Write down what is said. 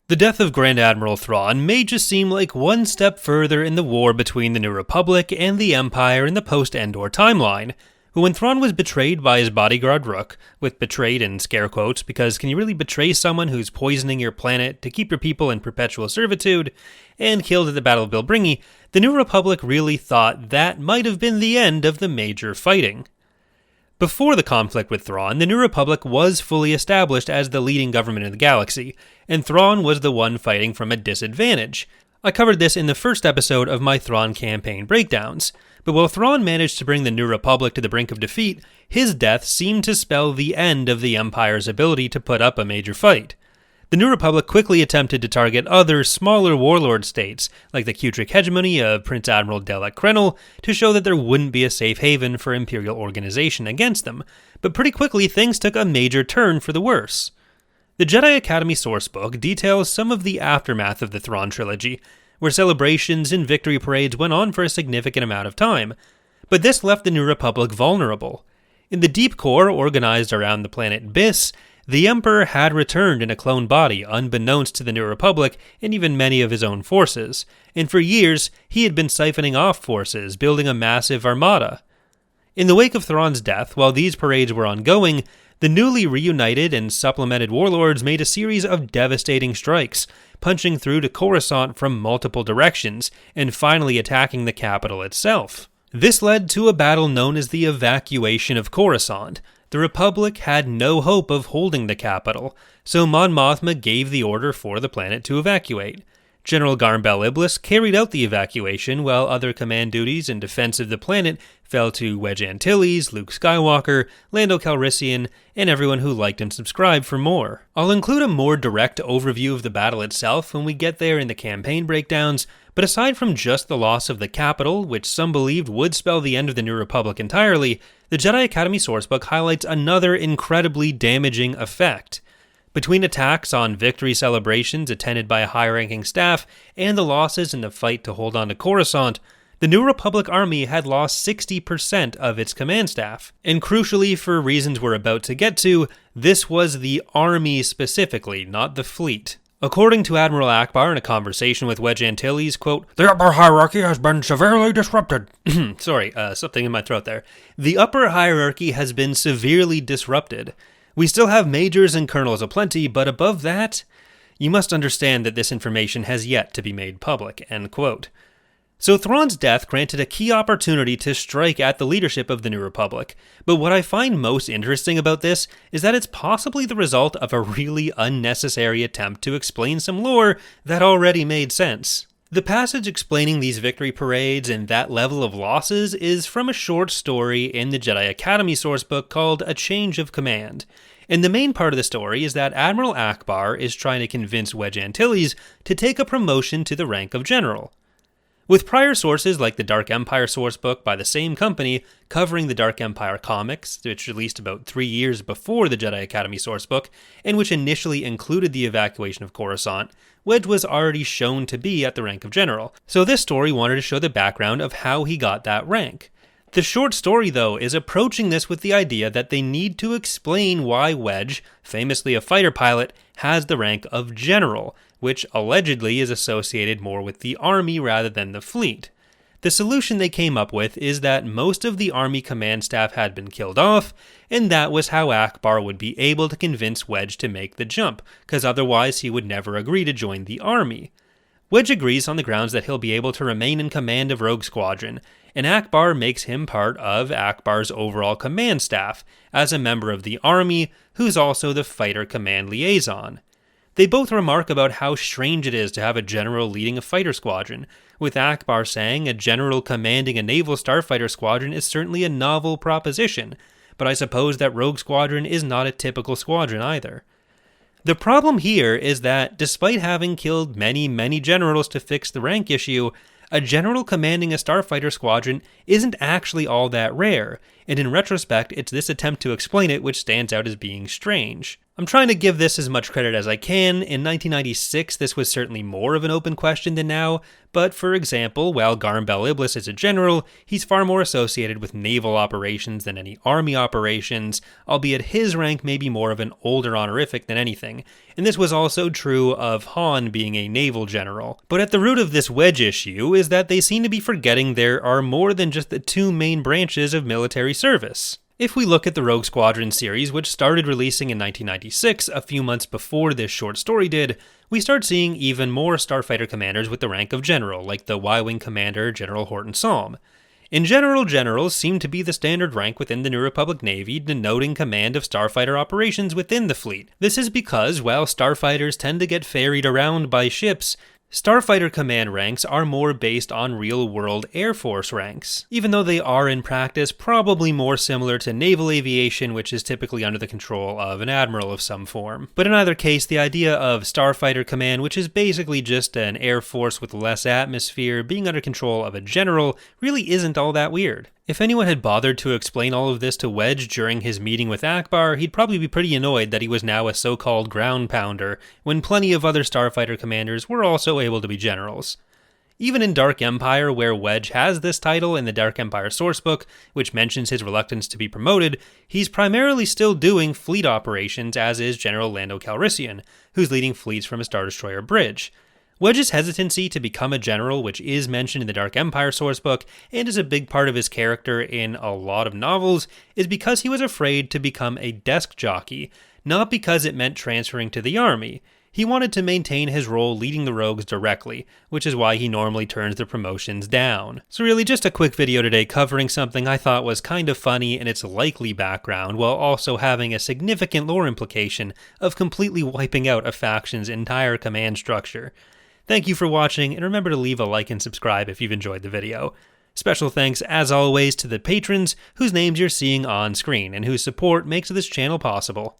The death of Grand Admiral Thrawn may just seem like one step further in the war between the New Republic and the Empire in the post-Endor timeline. But when Thrawn was betrayed by his bodyguard Rook, with betrayed in scare quotes, because can you really betray someone who's poisoning your planet to keep your people in perpetual servitude, and killed at the Battle of Bilbringi, the New Republic really thought that might have been the end of the major fighting. Before the conflict with Thrawn, the New Republic was fully established as the leading government in the galaxy, and Thrawn was the one fighting from a disadvantage. I covered this in the first episode of my Thrawn campaign breakdowns, but while Thrawn managed to bring the New Republic to the brink of defeat, his death seemed to spell the end of the Empire's ability to put up a major fight. The New Republic quickly attempted to target other, smaller warlord states, like the Kutric hegemony of Prince Admiral Delek Krenel, to show that there wouldn't be a safe haven for Imperial organization against them, but pretty quickly things took a major turn for the worse. The Jedi Academy sourcebook details some of the aftermath of the Thrawn trilogy, where celebrations and victory parades went on for a significant amount of time, but this left the New Republic vulnerable. In the deep core organized around the planet Biss, the Emperor had returned in a clone body, unbeknownst to the New Republic and even many of his own forces, and for years he had been siphoning off forces, building a massive armada. In the wake of Thrawn's death, while these parades were ongoing, the newly reunited and supplemented warlords made a series of devastating strikes, punching through to Coruscant from multiple directions, and finally attacking the capital itself. This led to a battle known as the Evacuation of Coruscant. The Republic had no hope of holding the capital, so Mon Mothma gave the order for the planet to evacuate. General Garm Bel Iblis carried out the evacuation, while other command duties in defense of the planet fell to Wedge Antilles, Luke Skywalker, Lando Calrissian, and everyone who liked and subscribed for more. I'll include a more direct overview of the battle itself when we get there in the campaign breakdowns, but aside from just the loss of the capital, which some believed would spell the end of the New Republic entirely, the Jedi Academy sourcebook highlights another incredibly damaging effect. Between attacks on victory celebrations attended by a high-ranking staff and the losses in the fight to hold on to Coruscant, the New Republic army had lost 60% of its command staff. And crucially, for reasons we're about to get to, this was the army specifically, not the fleet. According to Admiral Ackbar in a conversation with Wedge Antilles, quote, "The upper hierarchy has been severely disrupted." Sorry, something in my throat there. The upper hierarchy has been severely disrupted. We still have majors and colonels aplenty, but above that, you must understand that this information has yet to be made public, end quote. So Thrawn's death granted a key opportunity to strike at the leadership of the New Republic, but what I find most interesting about this is that it's possibly the result of a really unnecessary attempt to explain some lore that already made sense. The passage explaining these victory parades and that level of losses is from a short story in the Jedi Academy sourcebook called A Change of Command. And the main part of the story is that Admiral Ackbar is trying to convince Wedge Antilles to take a promotion to the rank of general. With prior sources like the Dark Empire sourcebook by the same company covering the Dark Empire comics, which released about 3 years before the Jedi Academy sourcebook, and which initially included the evacuation of Coruscant, Wedge was already shown to be at the rank of general, so this story wanted to show the background of how he got that rank. The short story, though, is approaching this with the idea that they need to explain why Wedge, famously a fighter pilot, has the rank of general, which allegedly is associated more with the army rather than the fleet. The solution they came up with is that most of the army command staff had been killed off, and that was how Ackbar would be able to convince Wedge to make the jump, because otherwise he would never agree to join the army. Wedge agrees on the grounds that he'll be able to remain in command of Rogue Squadron, and Ackbar makes him part of Ackbar's overall command staff, as a member of the army, who's also the fighter command liaison. They both remark about how strange it is to have a general leading a fighter squadron, with Ackbar saying a general commanding a naval starfighter squadron is certainly a novel proposition, but I suppose that Rogue Squadron is not a typical squadron either. The problem here is that, despite having killed many generals to fix the rank issue, a general commanding a starfighter squadron isn't actually all that rare, and in retrospect, it's this attempt to explain it which stands out as being strange. I'm trying to give this as much credit as I can. In 1996, this was certainly more of an open question than now, but for example, while Garm Bel Iblis is a general, he's far more associated with naval operations than any army operations, albeit his rank may be more of an older honorific than anything, and this was also true of Han being a naval general. But at the root of this Wedge issue is that they seem to be forgetting there are more than just the two main branches of military service. If we look at the Rogue Squadron series, which started releasing in 1996, a few months before this short story did, we start seeing even more starfighter commanders with the rank of general, like the Y-Wing commander General Horton Salm. In general, generals seem to be the standard rank within the New Republic Navy, denoting command of starfighter operations within the fleet. This is because, while starfighters tend to get ferried around by ships, starfighter command ranks are more based on real-world Air Force ranks, even though they are in practice probably more similar to naval aviation, which is typically under the control of an admiral of some form. But in either case, the idea of starfighter command, which is basically just an Air Force with less atmosphere, being under control of a general, really isn't all that weird. If anyone had bothered to explain all of this to Wedge during his meeting with Ackbar, he'd probably be pretty annoyed that he was now a so-called ground pounder, when plenty of other starfighter commanders were also able to be generals. Even in Dark Empire, where Wedge has this title in the Dark Empire sourcebook, which mentions his reluctance to be promoted, he's primarily still doing fleet operations, as is General Lando Calrissian, who's leading fleets from a Star Destroyer bridge. Wedge's hesitancy to become a general, which is mentioned in the Dark Empire sourcebook and is a big part of his character in a lot of novels, is because he was afraid to become a desk jockey, not because it meant transferring to the army. He wanted to maintain his role leading the rogues directly, which is why he normally turns the promotions down. So really just a quick video today covering something I thought was kind of funny in its likely background, while also having a significant lore implication of completely wiping out a faction's entire command structure. Thank you for watching, and remember to leave a like and subscribe if you've enjoyed the video. Special thanks, as always, to the patrons whose names you're seeing on screen, and whose support makes this channel possible.